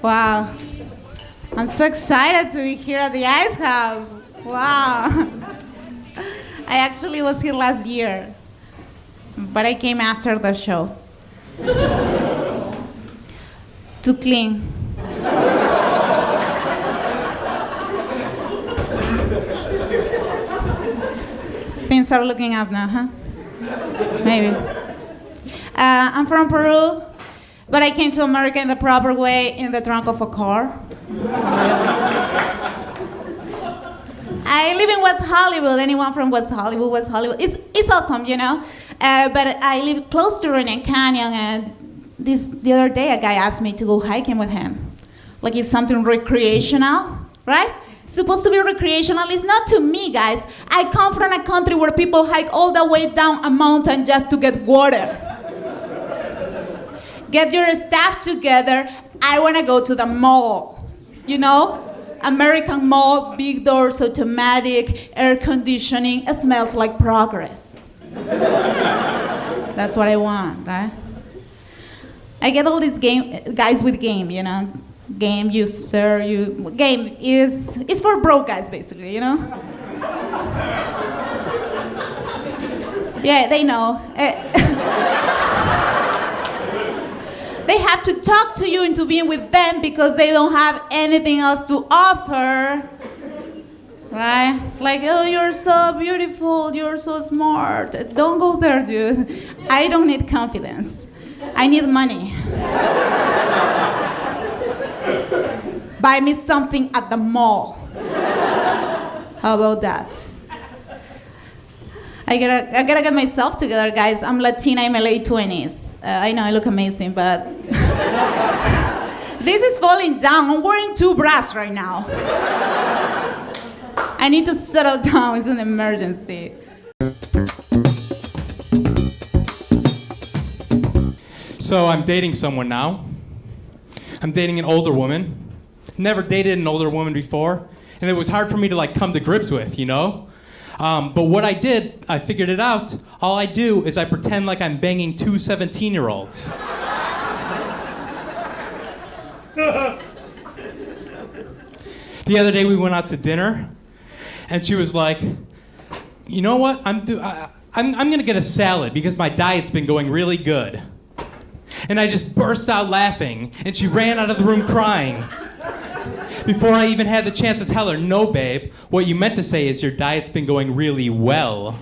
Wow. I'm so excited to be here at the Ice House. Wow. I actually was here last year, but I came after the show. To clean. Things are looking up now, huh? Maybe. I'm from Peru, but I came to America in the proper way, in the trunk of a car. I live in West Hollywood. Anyone from West Hollywood? West Hollywood. It's awesome, you know? But I live close to Rainier Canyon, and the other day a guy asked me to go hiking with him. Like it's something recreational, right? It's supposed to be recreational. It's not to me, guys. I come from a country where people hike all the way down a mountain just to get water. Get your staff together. I want to go to the mall, you know? American mall, big doors, automatic, air conditioning. It smells like progress. That's what I want, right? I get all these guys with game, you know? Game, game is for broke guys, basically, you know? Yeah, they know. They have to talk to you into being with them because they don't have anything else to offer, right? Like, oh, you're so beautiful, you're so smart. Don't go there, dude. I don't need confidence. I need money. Buy me something at the mall. How about that? I gotta get myself together, guys. I'm Latina in my late 20s. I know I look amazing, but this is falling down. I'm wearing 2 bras right now. I need to settle down. It's an emergency. So I'm dating someone now. I'm dating an older woman. Never dated an older woman before, and it was hard for me to like come to grips with, you know? But what I did, I figured it out. All I do is I pretend like I'm banging 2 17-year-olds. The other day we went out to dinner, and she was like, "You know what? I'm gonna get a salad because my diet's been going really good." And I just burst out laughing, and she ran out of the room crying. Before I even had the chance to tell her, "No, babe, what you meant to say is your diet's been going really well."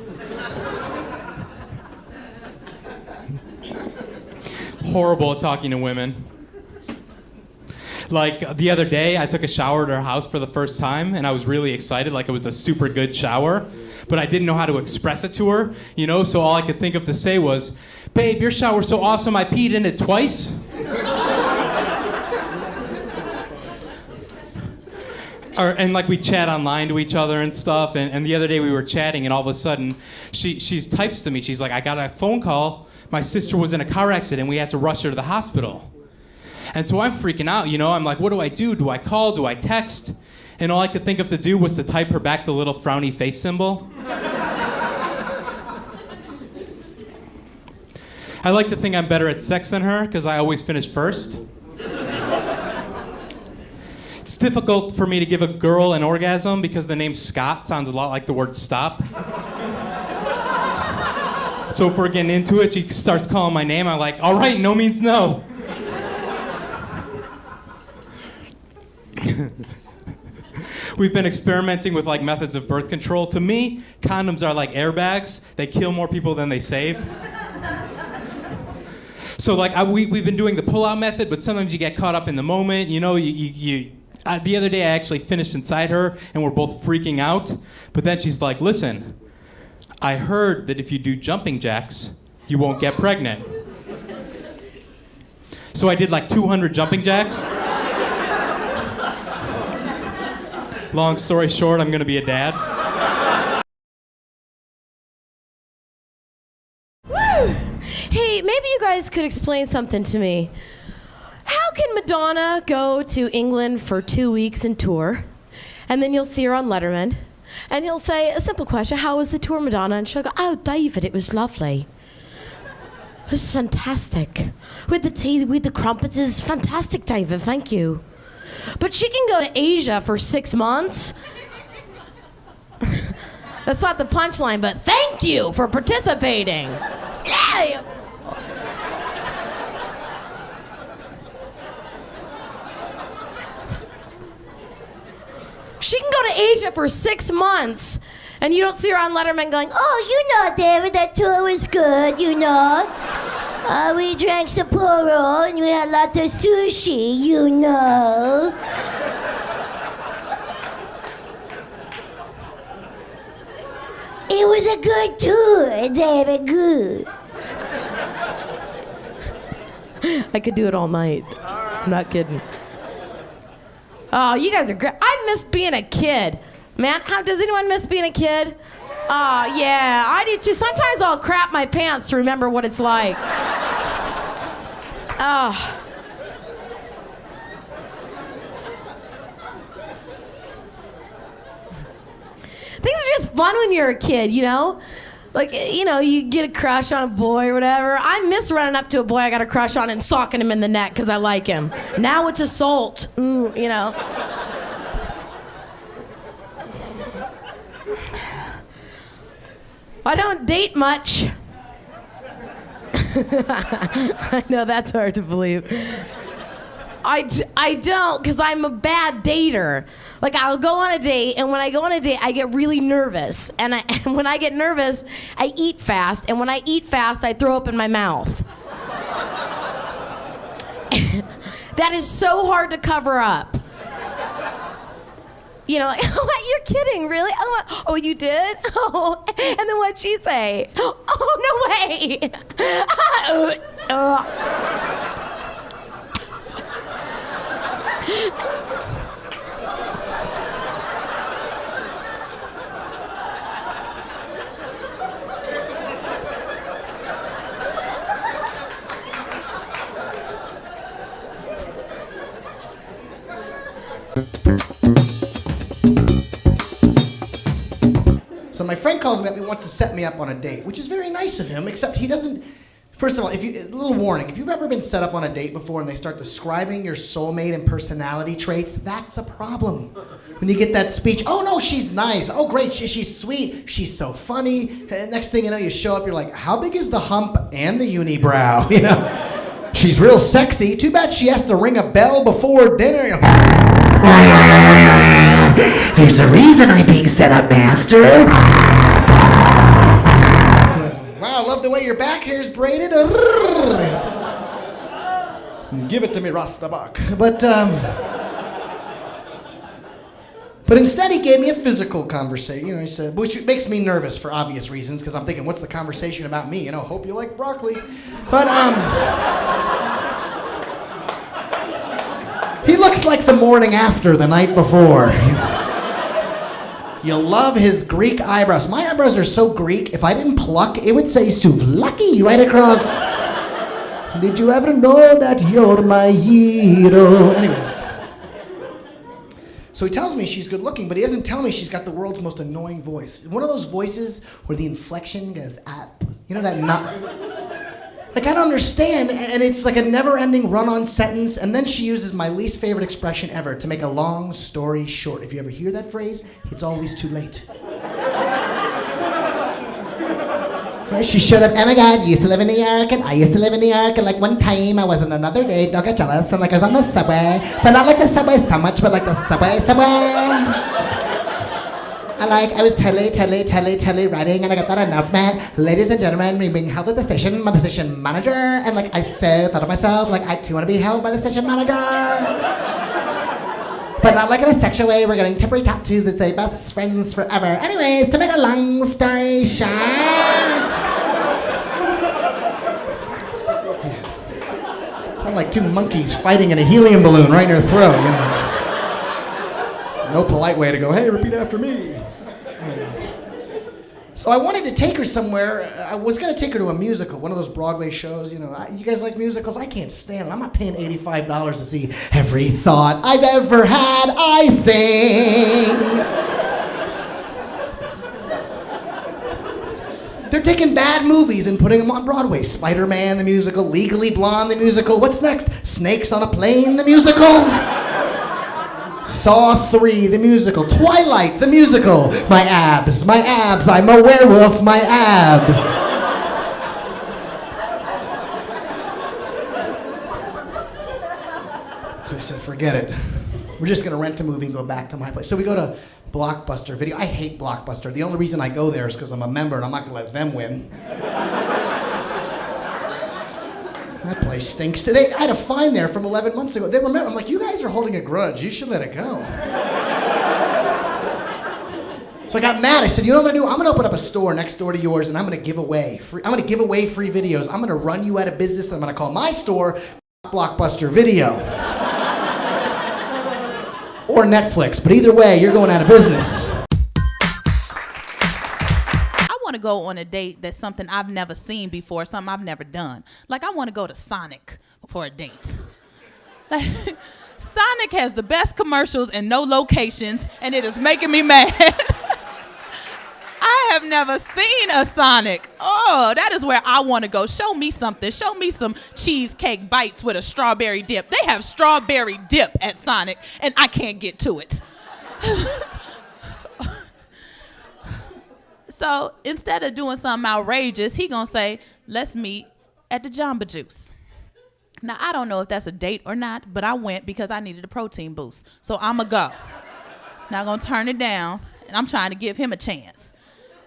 Horrible at talking to women. Like the other day, I took a shower at her house for the first time, and I was really excited, like it was a super good shower, but I didn't know how to express it to her, you know, so all I could think of to say was, "Babe, your shower's so awesome, I peed in it twice." And like we chat online to each other and stuff, and the other day we were chatting, and all of a sudden she types to me. She's like, "I got a phone call. My sister was in a car accident. We had to rush her to the hospital." And so I'm freaking out, you know. I'm like, what do I do? Do I call? Do I text? And all I could think of to do was to type her back the little frowny face symbol. I like to think I'm better at sex than her because I always finish first. It's difficult for me to give a girl an orgasm because the name Scott sounds a lot like the word stop. So if we're getting into it, she starts calling my name. I'm like, all right, no means no. We've been experimenting with like methods of birth control. To me, condoms are like airbags. They kill more people than they save. So like we've been doing the pull-out method, but sometimes you get caught up in the moment. You know, the other day I actually finished inside her, and we're both freaking out. But then she's like, "Listen, I heard that if you do jumping jacks, you won't get pregnant." So I did like 200 jumping jacks. Long story short, I'm gonna be a dad. Woo! Hey, maybe you guys could explain something to me. How can Madonna go to England for 2 weeks and tour, and then you'll see her on Letterman, and he'll say, a simple question, "How was the tour, Madonna?" And she'll go, "Oh, David, it was lovely. It was fantastic. With the tea, with the crumpets, it's fantastic, David, thank you." But she can go to Asia for 6 months. That's not the punchline, but thank you for participating. Yeah. She can go to Asia for 6 months, and you don't see her on Letterman going, oh, you know, David, that tour was good, you know. We drank Sapporo, and we had lots of sushi, you know. It was a good tour, David, good. I could do it all night. I'm not kidding. Oh, you guys are great. I miss being a kid. Man, does anyone miss being a kid? Oh, yeah, I do too. Sometimes I'll crap my pants to remember what it's like. Oh. Things are just fun when you're a kid, you know? Like, you know, you get a crush on a boy or whatever. I miss running up to a boy I got a crush on and socking him in the neck because I like him. Now it's assault, you know. I don't date much. I know that's hard to believe. I don't, because I'm a bad dater. Like, I'll go on a date, and when I go on a date, I get really nervous. And when I get nervous, I eat fast. And when I eat fast, I throw up in my mouth. That is so hard to cover up. You know, like, oh, you're kidding, really? Oh, you did? Oh, and then what'd she say? Oh, no way. So my friend calls me up and wants to set me up on a date, which is very nice of him, except he doesn't. First of all, a little warning, if you've ever been set up on a date before and they start describing your soulmate and personality traits, that's a problem. When you get that speech, oh no, she's nice, oh great, she's sweet, she's so funny, and next thing you know, you show up, you're like, how big is the hump and the unibrow, you know? She's real sexy, too bad she has to ring a bell before dinner. There's a reason I'm being set up, master. Wow, I love the way your back hair's braided. Give it to me, Rastabuck. But instead he gave me a physical conversation. You know, he said, which makes me nervous for obvious reasons, because I'm thinking, what's the conversation about me? You know, hope you like broccoli. But he looks like the morning after the night before. You'll love his Greek eyebrows. My eyebrows are so Greek, if I didn't pluck, it would say souvlaki right across. Did you ever know that you're my hero? Anyways. So he tells me she's good looking, but he doesn't tell me she's got the world's most annoying voice. One of those voices where the inflection goes up. You know that Like, I don't understand, and it's like a never-ending run-on sentence, and then she uses my least favorite expression ever to make a long story short. If you ever hear that phrase, it's always too late. Right? She showed up, oh my God, you used to live in New York, and I used to live in New York, and like one time I was on another date, don't get jealous, and like I was on the subway, but not like the subway so much, but like the subway. And like, I was totally writing, and I got that announcement, ladies and gentlemen, we're being held at the station by the station manager, and like, I so thought of myself, like, I too want to be held by the station manager. But not like in a sexual way, we're getting temporary tattoos that say best friends forever. Anyways, to make a long story short. Sound like two monkeys fighting in a helium balloon right in your throat, you know. No polite way to go, hey, repeat after me. So I wanted to take her somewhere. I was going to take her to a musical, one of those Broadway shows. You know, you guys like musicals? I can't stand it. I'm not paying $85 to see every thought I've ever had, I sing. They're taking bad movies and putting them on Broadway. Spider-Man, the musical. Legally Blonde, the musical. What's next? Snakes on a Plane, the musical. Saw 3, the musical. Twilight, the musical. My abs, I'm a werewolf, my abs. So I said, forget it. We're just gonna rent a movie and go back to my place. So we go to Blockbuster Video. I hate Blockbuster. The only reason I go there is because I'm a member and I'm not gonna let them win. That place stinks. I had a fine there from 11 months ago. They remember. I'm like, you guys are holding a grudge. You should let it go. So I got mad. I said, you know what I'm gonna do? I'm gonna open up a store next door to yours, and I'm gonna give away free videos. I'm gonna run you out of business. And I'm gonna call my store Blockbuster Video. Or Netflix. But either way, you're going out of business. I want to go on a date that's something I've never seen before, something I've never done. Like, I want to go to Sonic for a date. Like, Sonic has the best commercials and no locations, and it is making me mad. I have never seen a Sonic. Oh, that is where I want to go. Show me something. Show me some cheesecake bites with a strawberry dip. They have strawberry dip at Sonic, and I can't get to it. So instead of doing something outrageous, he gonna say, let's meet at the Jamba Juice. Now, I don't know if that's a date or not, but I went because I needed a protein boost. So I'ma go. Not gonna turn it down, and I'm trying to give him a chance.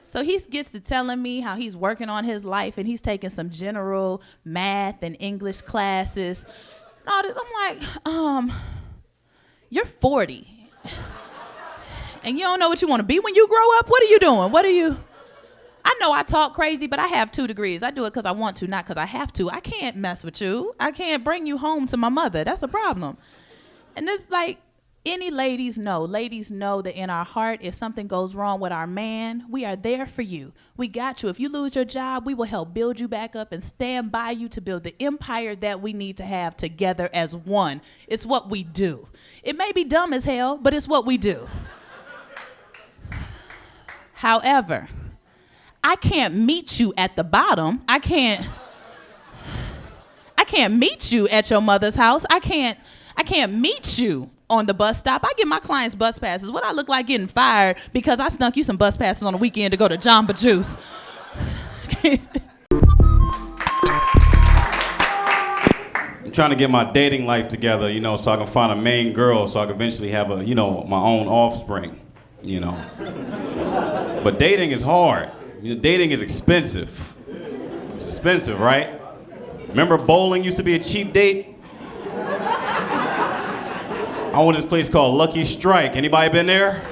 So he gets to telling me how he's working on his life and he's taking some general math and English classes. And all this, I'm like, you're 40. And you don't know what you want to be when you grow up? What are you doing? I know I talk crazy, but I have 2 degrees. I do it because I want to, not because I have to. I can't mess with you. I can't bring you home to my mother. That's a problem. And it's like, any ladies know that in our heart, if something goes wrong with our man, we are there for you. We got you. If you lose your job, we will help build you back up and stand by you to build the empire that we need to have together as one. It's what we do. It may be dumb as hell, but it's what we do. However, I can't meet you at the bottom. I can't meet you at your mother's house. I can't meet you on the bus stop. I give my clients bus passes. What I look like getting fired because I snuck you some bus passes on the weekend to go to Jamba Juice. I'm trying to get my dating life together, so I can find a main girl so I can eventually have my own offspring, But dating is hard. Dating is expensive. It's expensive, right? Remember bowling used to be a cheap date? I went to this place called Lucky Strike. Anybody been there?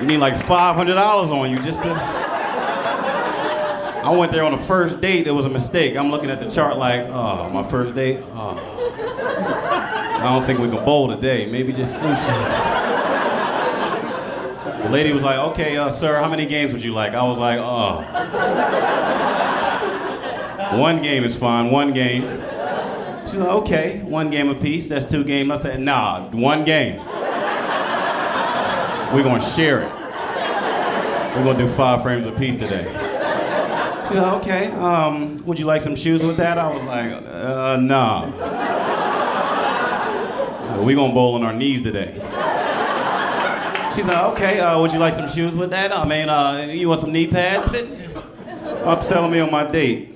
You need like $500 on you just to... I went there on the first date. It was a mistake. I'm looking at the chart like, oh, my first date? Oh. I don't think we can bowl today. Maybe just sushi. The lady was like, okay, sir, how many games would you like? I was like, oh. 1 game is fine, 1 game. She's like, okay, 1 game apiece, that's 2 games. I said, nah, 1 game. We're gonna share it. We're gonna do 5 frames apiece today. She's like, okay, would you like some shoes with that? I was like, nah. We're gonna bowl on our knees today. She's like, okay, would you like some shoes with that? I mean, you want some knee pads, bitch? Upselling me on my date.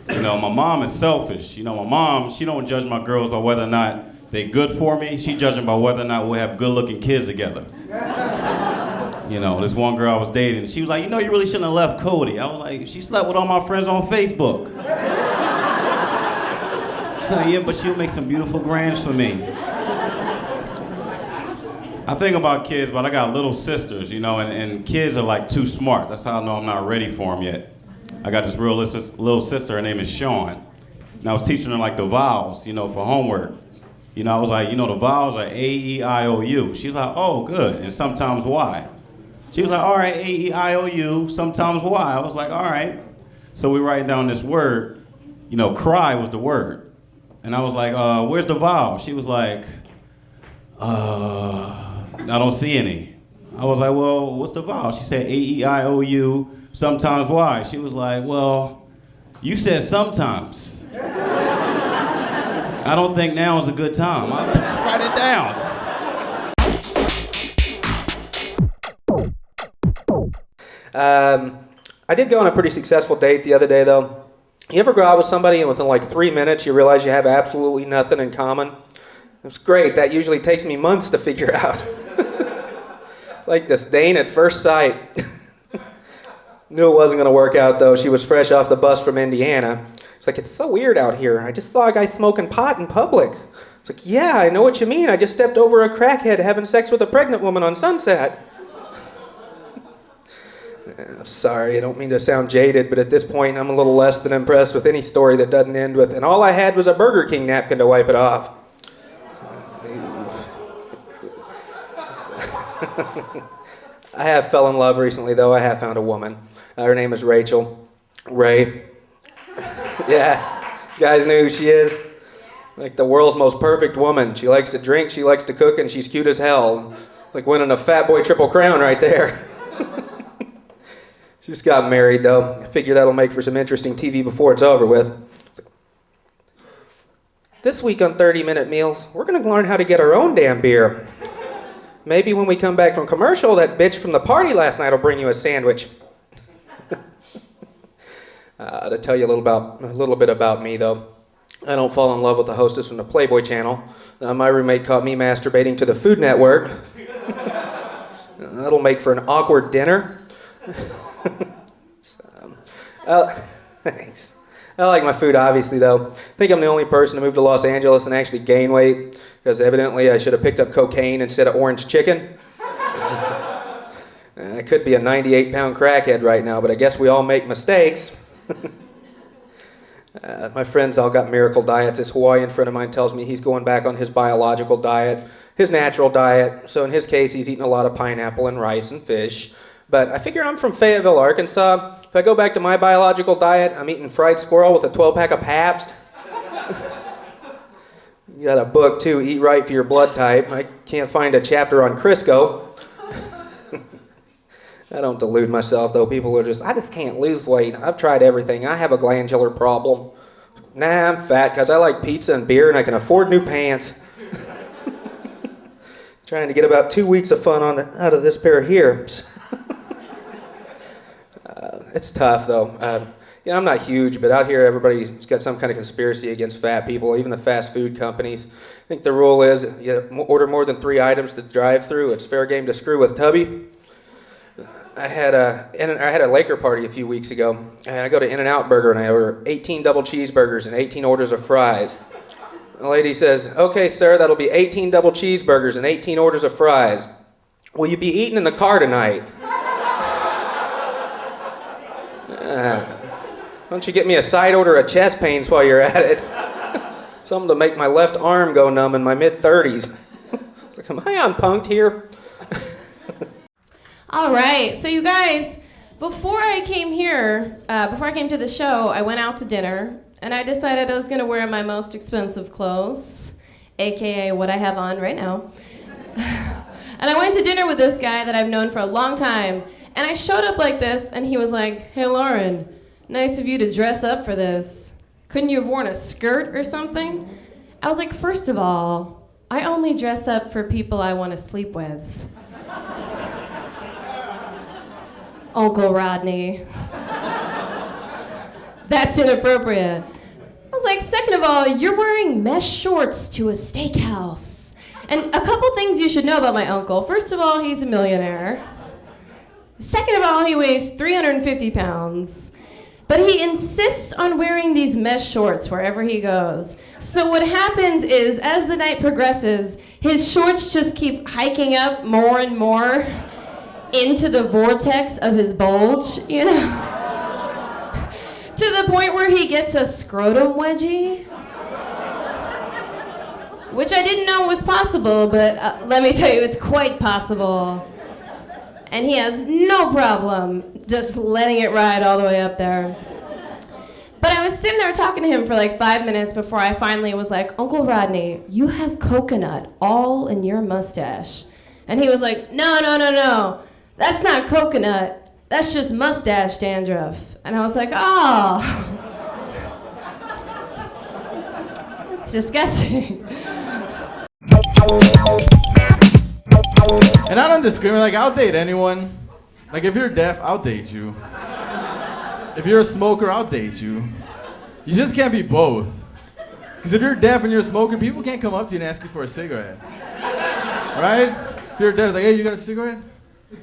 My mom is selfish. My mom, she don't judge my girls by whether or not they good for me. She judge them by whether or not we'll have good-looking kids together. This one girl I was dating, she was like, you really shouldn't have left Cody. I was like, she slept with all my friends on Facebook. She's like, yeah, but she'll make some beautiful grands for me. I think about kids, but I got little sisters, and kids are like too smart. That's how I know I'm not ready for them yet. I got this real little sister, her name is Sean. And I was teaching her like the vowels, for homework. I was like, the vowels are A-E-I-O-U. She's like, oh, good, and sometimes Y. She was like, all right, A-E-I-O-U, sometimes Y. I was like, all right. So we write down this word, cry was the word. And I was like, where's the vowel? She was like, I don't see any. I was like, well, what's the vowel? She said A-E-I-O-U, sometimes Y. She was like, well, you said sometimes. I don't think now is a good time. Just write it down. I did go on a pretty successful date the other day, though. You ever go out with somebody and within like 3 minutes you realize you have absolutely nothing in common? It's great. That usually takes me months to figure out. Like disdain at first sight. Knew it wasn't going to work out, though. She was fresh off the bus from Indiana. It's like, it's so weird out here. I just saw a guy smoking pot in public. It's like, yeah, I know what you mean. I just stepped over a crackhead having sex with a pregnant woman on Sunset. Sorry, I don't mean to sound jaded, but at this point I'm a little less than impressed with any story that doesn't end with, and all I had was a Burger King napkin to wipe it off. I have fell in love recently, though. I have found a woman. Her name is Rachel. Ray. Yeah, you guys know who she is? Like the world's most perfect woman. She likes to drink, she likes to cook, and she's cute as hell. Like winning a Fat Boy Triple Crown right there. She just got married, though. I figure that'll make for some interesting TV before it's over with. This week on 30-Minute Meals, we're going to learn how to get our own damn beer. Maybe when we come back from commercial, that bitch from the party last night will bring you a sandwich. To tell you a little bit about me, though. I don't fall in love with the hostess from the Playboy channel. My roommate caught me masturbating to the Food Network. That'll make for an awkward dinner. Thanks. I like my food, obviously, though. I think I'm the only person to move to Los Angeles and actually gain weight, because evidently I should have picked up cocaine instead of orange chicken. I could be a 98-pound crackhead right now, but I guess we all make mistakes. My friends all got miracle diets. This Hawaiian friend of mine tells me he's going back on his biological diet, his natural diet. So in his case, he's eating a lot of pineapple and rice and fish. But I figure I'm from Fayetteville, Arkansas. If I go back to my biological diet, I'm eating fried squirrel with a 12-pack of Pabst. You got a book, too, Eat Right for Your Blood Type. I can't find a chapter on Crisco. I don't delude myself, though. People are I just can't lose weight. I've tried everything. I have a glandular problem. Nah, I'm fat because I like pizza and beer and I can afford new pants. Trying to get about 2 weeks of fun out of this pair of hips. It's tough, though. I'm not huge, but out here everybody's got some kind of conspiracy against fat people, even the fast food companies. I think the rule is you order more than 3 items to drive through. It's fair game to screw with Tubby. I had a Laker party a few weeks ago, and I go to In-N-Out Burger, and I order 18 double cheeseburgers and 18 orders of fries. The lady says, "Okay, sir, that'll be 18 double cheeseburgers and 18 orders of fries. Will you be eating in the car tonight?" Why don't you get me a side order of chest pains while you're at it? Something to make my left arm go numb in my mid-30s. Like, am I unpunked here? All right, so you guys, before I came to the show, I went out to dinner, and I decided I was going to wear my most expensive clothes, aka what I have on right now. And I went to dinner with this guy that I've known for a long time, and I showed up like this, and he was like, "Hey, Lauren, nice of you to dress up for this. Couldn't you have worn a skirt or something?" I was like, "First of all, I only dress up for people I want to sleep with." Uncle Rodney. That's inappropriate. I was like, second of all, you're wearing mesh shorts to a steakhouse. And a couple things you should know about my uncle. First of all, he's a millionaire. Second of all, he weighs 350 pounds. But he insists on wearing these mesh shorts wherever he goes. So what happens is, as the night progresses, his shorts just keep hiking up more and more into the vortex of his bulge, to the point where he gets a scrotum wedgie, which I didn't know was possible, but let me tell you, it's quite possible. And he has no problem just letting it ride all the way up there. But I was sitting there talking to him for like 5 minutes before I finally was like, "Uncle Rodney, you have coconut all in your mustache." And he was like, No. That's not coconut. That's just mustache dandruff. And I was like, "Oh." It's disgusting. And I don't discriminate. Like, I'll date anyone. Like, if you're deaf, I'll date you. If you're a smoker, I'll date you. You just can't be both. Because if you're deaf and you're smoking, people can't come up to you and ask you for a cigarette. Right? If you're deaf, like, hey, you got a cigarette?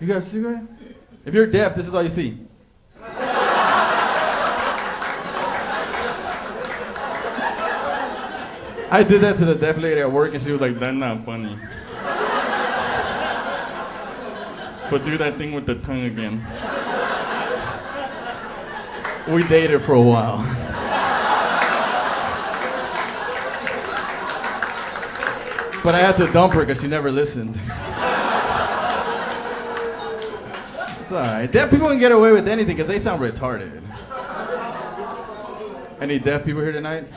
You got a cigarette? If you're deaf, this is all you see. I did that to the deaf lady at work, and she was like, that's not funny. But do that thing with the tongue again. We dated for a while. But I had to dump her because she never listened. It's alright. Deaf people can get away with anything because they sound retarded. Any deaf people here tonight?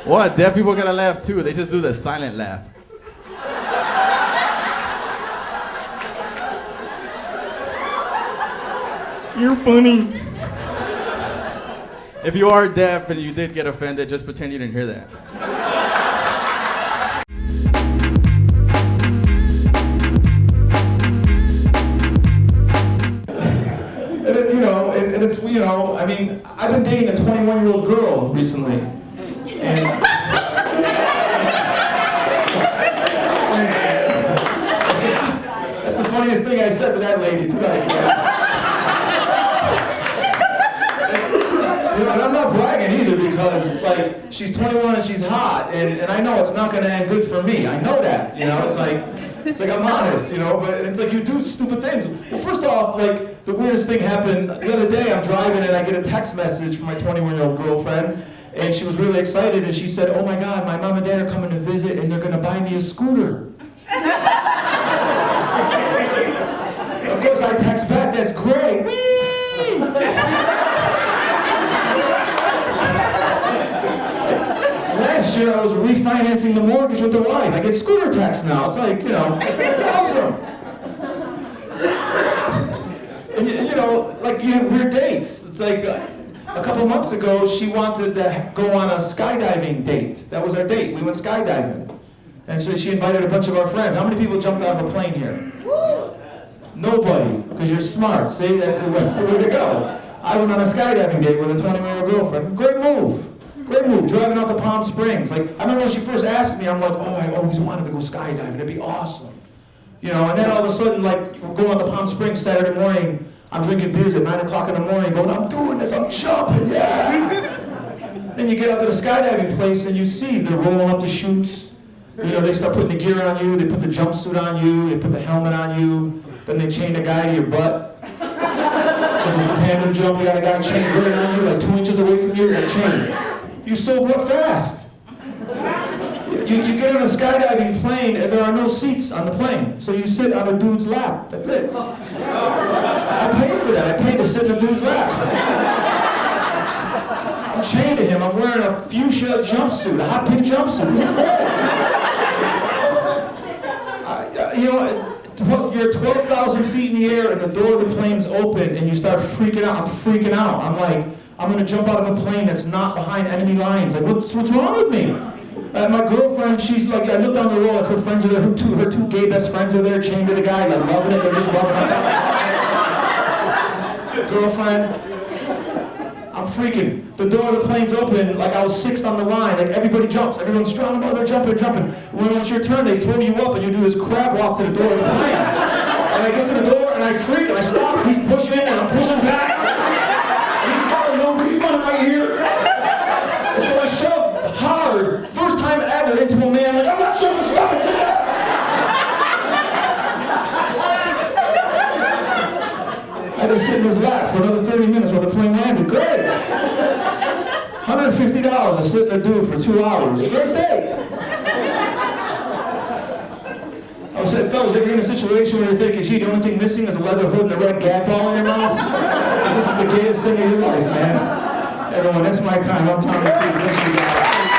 What? Deaf people gotta laugh too. They just do the silent laugh. You're funny. If you are deaf and you did get offended, just pretend you didn't hear that. And it's, I mean, I've been dating a 21-year-old girl recently. And that's the funniest thing I said to that lady tonight. And I'm not bragging either because, like, she's 21 and she's hot, and I know it's not going to end good for me. I know that, It's like I'm honest, but it's like you do stupid things. Well, first off, like, the weirdest thing happened the other day. I'm driving and I get a text message from my 21-year-old girlfriend, and she was really excited, and she said, oh my God, my mom and dad are coming to visit, and they're going to buy me a scooter. Of course, I text back, that's great. Whee! Last year, I was refinancing the mortgage with the wife. I get scooter texts now. It's like, awesome. And like you have weird dates. It's like a couple months ago, she wanted to go on a skydiving date. That was our date. We went skydiving. And so she invited a bunch of our friends. How many people jumped out of a plane here? Nobody, because you're smart. See, that's the way to go. I went on a skydiving date with a 21-year-old girlfriend. Great move. Great move, driving out to Palm Springs. Like, I remember when she first asked me, I'm like, oh, I always wanted to go skydiving. It'd be awesome. And then all of a sudden, like, we're going out to Palm Springs Saturday morning. I'm drinking beers at 9 o'clock in the morning, going, I'm doing this, I'm jumping, yeah! Then you get out to the skydiving place and you see they're rolling up the chutes. They start putting the gear on you, they put the jumpsuit on you, they put the helmet on you, then they chain a guy to your butt. Because it's a tandem jump, you got a guy chained right on you, like 2 inches away from you, and chained. You sober up fast. You get on a skydiving plane and there are no seats on the plane. So you sit on a dude's lap. That's it. I paid for that. I paid to sit in a dude's lap. I'm chained to him. I'm wearing a fuchsia jumpsuit, a hot pink jumpsuit. This is great. You're 12,000 feet in the air and the door of the plane's open and you start freaking out. I'm freaking out. I'm like, I'm going to jump out of a plane that's not behind enemy lines. Like, what's wrong with me? My girlfriend, she's like, I look down the road, like her friends are there, her two gay best friends are there, chained to the guy, like loving it, they're just loving it. Girlfriend, I'm freaking. The door of the plane's open, like I was sixth on the line, like everybody jumps, everyone's trying, oh, they're jumping. When it's your turn, they throw you up and you do this crab walk to the door of the plane. And I get to the door and I freak and I stop and he's pushing and I'm pushing back. And he's got no refund right here. And so I shove hard, first time ever, into a man, like, I'm not sure to stop it. I had to sit in his lap for another 30 minutes while the plane landed. Great. $150 to sit in a dude for 2 hours. Great day. I said, fellas, if you're in a situation where you're thinking, gee, the only thing missing is a leather hood and a red gag ball in your mouth, this is the gayest thing of your life, man. Everyone, that's my time. I'm Tommy T. Bless you guys.